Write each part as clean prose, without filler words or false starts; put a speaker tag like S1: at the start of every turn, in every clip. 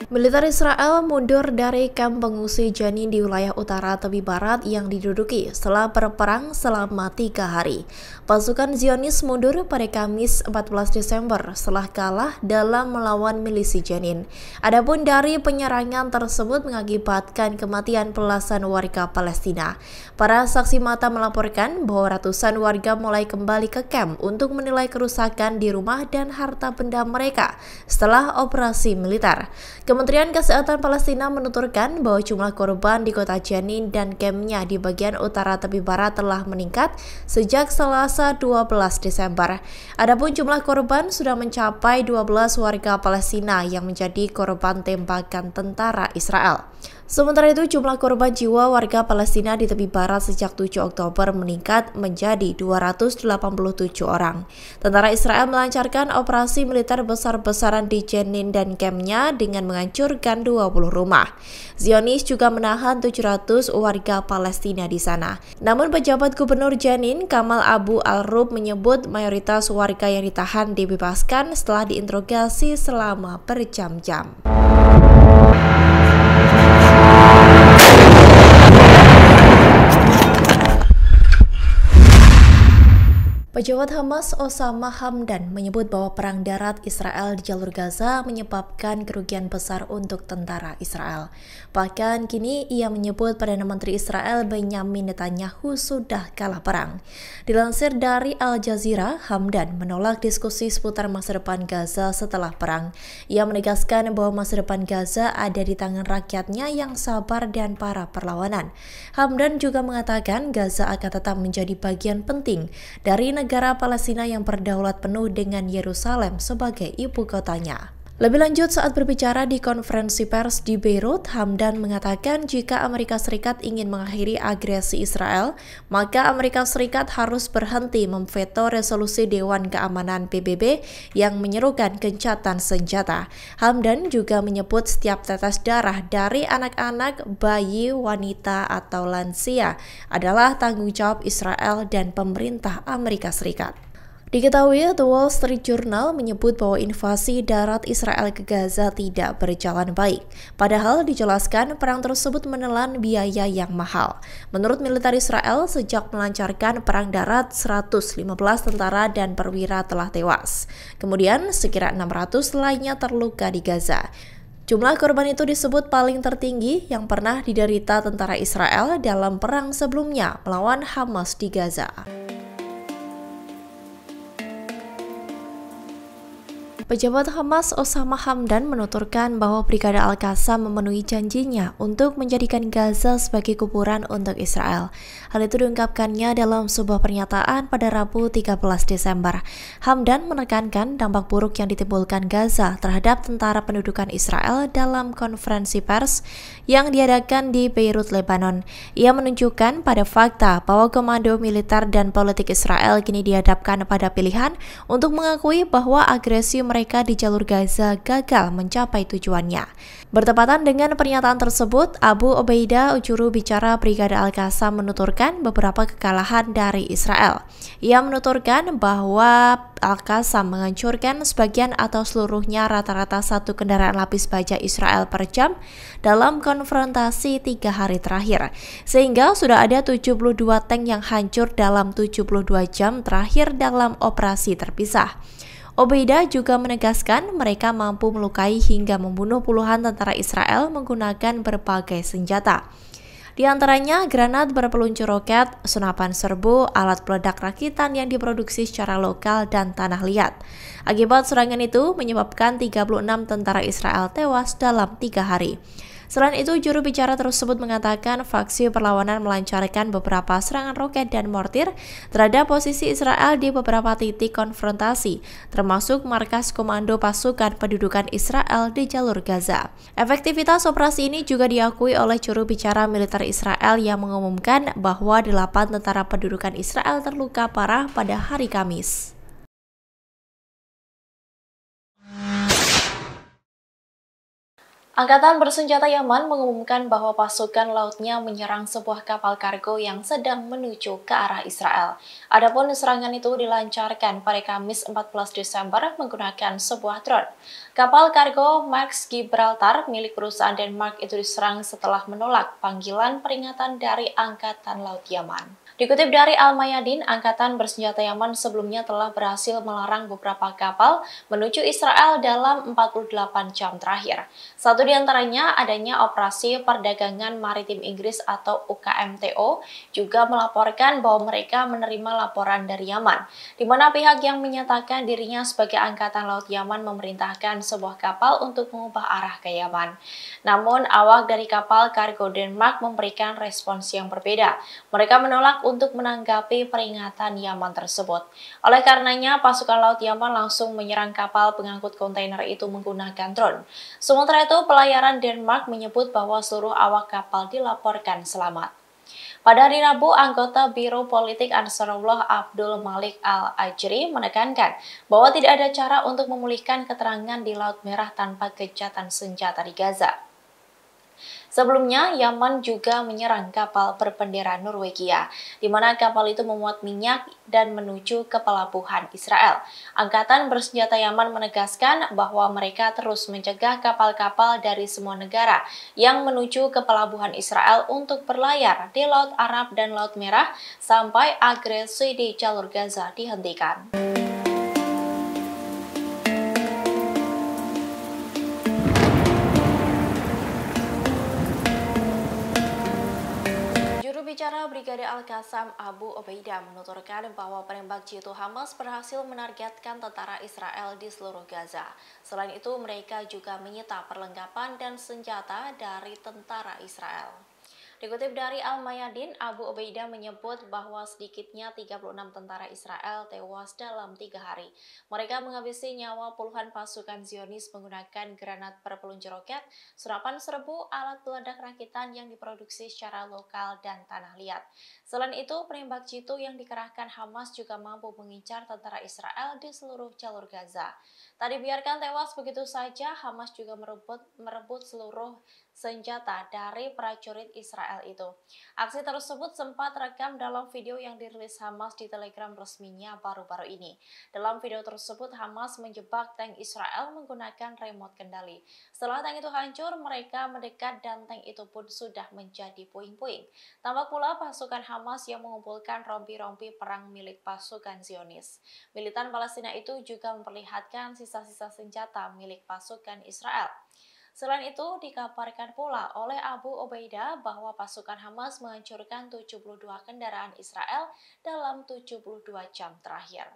S1: Militer Israel mundur dari kamp pengungsi Jenin di wilayah utara tepi barat yang diduduki setelah berperang selama 3 hari. Pasukan Zionis mundur pada Kamis 14 Desember setelah kalah dalam melawan milisi Jenin. Adapun dari penyerangan tersebut mengakibatkan kematian belasan warga Palestina. Para saksi mata melaporkan bahwa ratusan warga mulai kembali ke kamp untuk menilai kerusakan di rumah dan harta benda mereka setelah operasi militer. Kementerian Kesehatan Palestina menuturkan bahwa jumlah korban di kota Jenin dan kampnya di bagian utara tepi barat telah meningkat sejak Selasa 12 Desember. Adapun jumlah korban sudah mencapai 12 warga Palestina yang menjadi korban tembakan tentara Israel. Sementara itu, jumlah korban jiwa warga Palestina di tepi barat sejak 7 Oktober meningkat menjadi 287 orang. Tentara Israel melancarkan operasi militer besar-besaran di Jenin dan kampnya dengan menghancurkan 20 rumah. Zionis juga menahan 700 warga Palestina di sana. Namun pejabat gubernur Jenin, Kamal Abu Al-Rub, menyebut mayoritas warga yang ditahan dibebaskan setelah diinterogasi selama berjam-jam. Pejabat Hamas Osama Hamdan menyebut bahwa perang darat Israel di jalur Gaza menyebabkan kerugian besar untuk tentara Israel. Bahkan kini ia menyebut Perdana Menteri Israel Benyamin Netanyahu sudah kalah perang. Dilansir dari Al Jazeera, Hamdan menolak diskusi seputar masa depan Gaza setelah perang. Ia menegaskan bahwa masa depan Gaza ada di tangan rakyatnya yang sabar dan para perlawanan. Hamdan juga mengatakan Gaza akan tetap menjadi bagian penting dari negara Palestina yang berdaulat penuh dengan Yerusalem sebagai ibu kotanya. Lebih lanjut, saat berbicara di konferensi pers di Beirut, Hamdan mengatakan jika Amerika Serikat ingin mengakhiri agresi Israel, maka Amerika Serikat harus berhenti memveto resolusi Dewan Keamanan PBB yang menyerukan gencatan senjata. Hamdan juga menyebut setiap tetes darah dari anak-anak, bayi, wanita, atau lansia adalah tanggung jawab Israel dan pemerintah Amerika Serikat. Diketahui, The Wall Street Journal menyebut bahwa invasi darat Israel ke Gaza tidak berjalan baik. Padahal dijelaskan perang tersebut menelan biaya yang mahal. Menurut militer Israel, sejak melancarkan perang darat, 115 tentara dan perwira telah tewas. Kemudian, sekira 600 lainnya terluka di Gaza. Jumlah korban itu disebut paling tertinggi yang pernah diderita tentara Israel dalam perang sebelumnya melawan Hamas di Gaza. Pejabat Hamas Osama Hamdan menuturkan bahwa Brigade Al-Qassam memenuhi janjinya untuk menjadikan Gaza sebagai kuburan untuk Israel. Hal itu diungkapkannya dalam sebuah pernyataan pada Rabu 13 Desember. Hamdan menekankan dampak buruk yang ditimbulkan Gaza terhadap tentara pendudukan Israel dalam konferensi pers yang diadakan di Beirut, Lebanon. Ia menunjukkan pada fakta bahwa komando militer dan politik Israel kini dihadapkan pada pilihan untuk mengakui bahwa agresi mereka di jalur Gaza gagal mencapai tujuannya. Bertepatan dengan pernyataan tersebut, Abu Ubaidah, juru bicara Brigade Al-Qassam, menuturkan beberapa kekalahan dari Israel. Ia menuturkan bahwa Al-Qassam menghancurkan sebagian atau seluruhnya rata-rata 1 kendaraan lapis baja Israel per jam dalam konfrontasi 3 hari terakhir, sehingga sudah ada 72 tank yang hancur dalam 72 jam terakhir dalam operasi terpisah. Ubaidah juga menegaskan mereka mampu melukai hingga membunuh puluhan tentara Israel menggunakan berbagai senjata. Di antaranya granat berpeluncur roket, senapan serbu, alat peledak rakitan yang diproduksi secara lokal, dan tanah liat. Akibat serangan itu menyebabkan 36 tentara Israel tewas dalam 3 hari. Selain itu, juru bicara tersebut mengatakan faksi perlawanan melancarkan beberapa serangan roket dan mortir terhadap posisi Israel di beberapa titik konfrontasi, termasuk markas komando pasukan pendudukan Israel di jalur Gaza. Efektivitas operasi ini juga diakui oleh juru bicara militer Israel yang mengumumkan bahwa 8 tentara pendudukan Israel terluka parah pada hari Kamis. Angkatan Bersenjata Yaman mengumumkan bahwa pasukan lautnya menyerang sebuah kapal kargo yang sedang menuju ke arah Israel. Adapun serangan itu dilancarkan pada Kamis 14 Desember menggunakan sebuah drone. Kapal kargo Max Gibraltar milik perusahaan Denmark itu diserang setelah menolak panggilan peringatan dari Angkatan Laut Yaman. Dikutip dari Al-Mayadin, Angkatan Bersenjata Yaman sebelumnya telah berhasil melarang beberapa kapal menuju Israel dalam 48 jam terakhir. Satu di antaranya adanya Operasi Perdagangan Maritim Inggris atau UKMTO juga melaporkan bahwa mereka menerima laporan dari Yaman, di mana pihak yang menyatakan dirinya sebagai Angkatan Laut Yaman memerintahkan sebuah kapal untuk mengubah arah ke Yaman. Namun, awak dari kapal kargo Denmark memberikan respons yang berbeda. Mereka menolak untuk menanggapi peringatan Yaman tersebut. Oleh karenanya, pasukan laut Yaman langsung menyerang kapal pengangkut kontainer itu menggunakan drone. Sementara itu, pelayaran Denmark menyebut bahwa seluruh awak kapal dilaporkan selamat. Pada hari Rabu, anggota Biro Politik Ansarullah Abdul Malik Al-Ajri menekankan bahwa tidak ada cara untuk memulihkan keterangan di Laut Merah tanpa gencatan senjata di Gaza. Sebelumnya, Yaman juga menyerang kapal berbendera Norwegia, di mana kapal itu memuat minyak dan menuju ke pelabuhan Israel. Angkatan Bersenjata Yaman menegaskan bahwa mereka terus mencegah kapal-kapal dari semua negara yang menuju ke pelabuhan Israel untuk berlayar di Laut Arab dan Laut Merah sampai agresi di jalur Gaza dihentikan. Bicara Brigade Al-Qassam, Abu Ubaidah menuturkan bahwa penembak jitu Hamas berhasil menargetkan tentara Israel di seluruh Gaza. Selain itu, mereka juga menyita perlengkapan dan senjata dari tentara Israel. Dikutip dari Al-Mayadin, Abu Ubaidah menyebut bahwa sedikitnya 36 tentara Israel tewas dalam 3 hari. Mereka menghabisi nyawa puluhan pasukan Zionis menggunakan granat berpeluncur roket, senapan serbu, alat peledak rakitan yang diproduksi secara lokal, dan tanah liat. Selain itu, penembak jitu yang dikerahkan Hamas juga mampu mengincar tentara Israel di seluruh jalur Gaza. Tak dibiarkan tewas begitu saja, Hamas juga merebut seluruh senjata dari prajurit Israel itu. Aksi tersebut sempat terekam dalam video yang dirilis Hamas di Telegram resminya baru-baru ini. Dalam video tersebut, Hamas menjebak tank Israel menggunakan remote kendali. Setelah tank itu hancur, mereka mendekat dan tank itu pun sudah menjadi puing-puing. Tampak pula pasukan Hamas yang mengumpulkan rompi-rompi perang milik pasukan Zionis. Militan Palestina itu juga memperlihatkan sisa-sisa senjata milik pasukan Israel. Selain itu, dikabarkan pula oleh Abu Ubaidah bahwa pasukan Hamas menghancurkan 72 kendaraan Israel dalam 72 jam terakhir.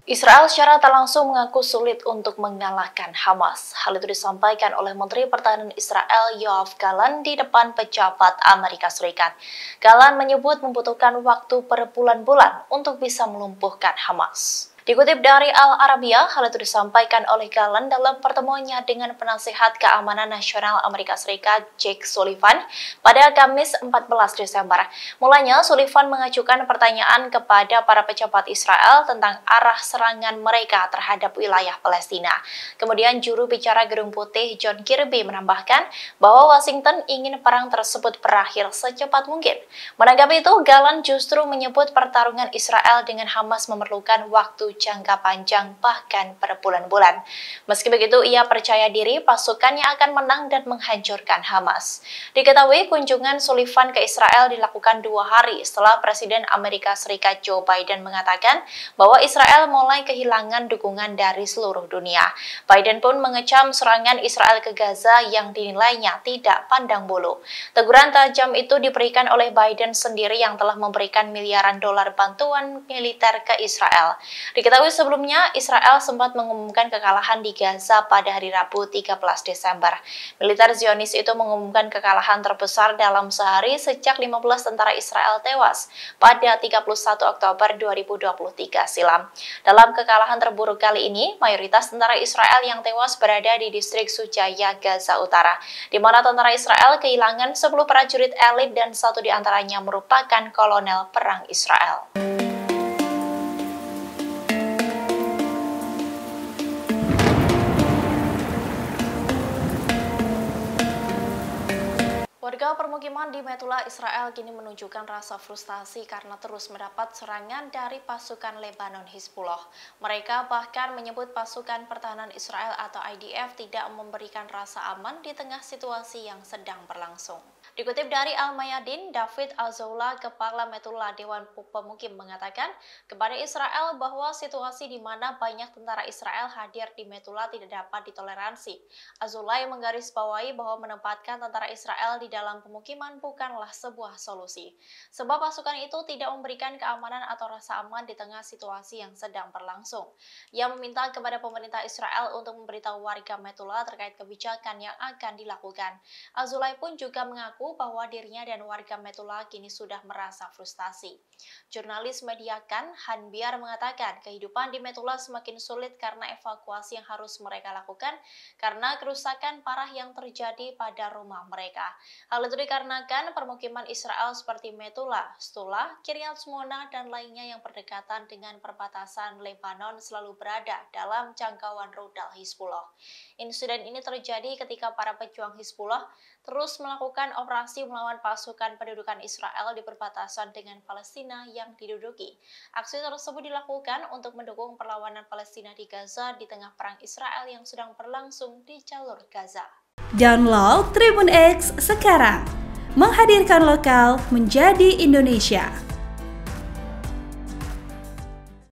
S1: Israel secara tak langsung mengaku sulit untuk mengalahkan Hamas. Hal itu disampaikan oleh Menteri Pertahanan Israel Yoav Gallant di depan pejabat Amerika Serikat. Gallant menyebut membutuhkan waktu berbulan-bulan untuk bisa melumpuhkan Hamas. Dikutip dari Al-Arabiya, hal itu disampaikan oleh Gallant dalam pertemuannya dengan penasihat keamanan nasional Amerika Serikat Jake Sullivan pada Kamis 14 Desember. Mulanya, Sullivan mengajukan pertanyaan kepada para pejabat Israel tentang arah serangan mereka terhadap wilayah Palestina. Kemudian juru bicara Gedung Putih John Kirby menambahkan bahwa Washington ingin perang tersebut berakhir secepat mungkin. Menanggapi itu, Gallant justru menyebut pertarungan Israel dengan Hamas memerlukan waktu jangka panjang bahkan berbulan-bulan. Meski begitu, ia percaya diri pasukannya akan menang dan menghancurkan Hamas. Diketahui kunjungan Sullivan ke Israel dilakukan 2 hari setelah Presiden Amerika Serikat Joe Biden mengatakan bahwa Israel mulai kehilangan dukungan dari seluruh dunia. Biden pun mengecam serangan Israel ke Gaza yang dinilainya tidak pandang bulu. Teguran tajam itu diberikan oleh Biden sendiri yang telah memberikan miliaran dolar bantuan militer ke Israel. Diketahui sebelumnya, Israel sempat mengumumkan kekalahan di Gaza pada hari Rabu 13 Desember. Militer Zionis itu mengumumkan kekalahan terbesar dalam sehari sejak 15 tentara Israel tewas pada 31 Oktober 2023 silam. Dalam kekalahan terburuk kali ini, mayoritas tentara Israel yang tewas berada di distrik Sujaya, Gaza Utara, di mana tentara Israel kehilangan 10 prajurit elit dan 1 diantaranya merupakan kolonel perang Israel. Warga permukiman di Metula, Israel kini menunjukkan rasa frustasi karena terus mendapat serangan dari pasukan Lebanon Hizbullah. Mereka bahkan menyebut pasukan pertahanan Israel atau IDF tidak memberikan rasa aman di tengah situasi yang sedang berlangsung. Dikutip dari Al-Mayadin, David Al-Zoula, Kepala Metula Dewan Pemukim mengatakan kepada Israel bahwa situasi di mana banyak tentara Israel hadir di Metula tidak dapat ditoleransi. Al-Zoula menggarisbawahi bahwa menempatkan tentara Israel di dalam pemukiman bukanlah sebuah solusi, sebab pasukan itu tidak memberikan keamanan atau rasa aman di tengah situasi yang sedang berlangsung. Ia meminta kepada pemerintah Israel untuk memberitahu warga Metula terkait kebijakan yang akan dilakukan. Al-Zoula pun juga mengaku bahwa dirinya dan warga Metula kini sudah merasa frustasi. Jurnalis Mediakan, Han Biar mengatakan kehidupan di Metula semakin sulit karena evakuasi yang harus mereka lakukan karena kerusakan parah yang terjadi pada rumah mereka. Hal itu dikarenakan permukiman Israel seperti Metula, Stula, Kiryat Shmona, dan lainnya yang berdekatan dengan perbatasan Lebanon selalu berada dalam jangkauan rudal Hizbullah. Insiden ini terjadi ketika para pejuang Hizbullah terus melakukan operasi melawan pasukan pendudukan Israel di perbatasan dengan Palestina yang diduduki. Aksi tersebut dilakukan untuk mendukung perlawanan Palestina di Gaza di tengah perang Israel yang sedang berlangsung di jalur Gaza.
S2: Download Tribun X sekarang, menghadirkan lokal menjadi Indonesia.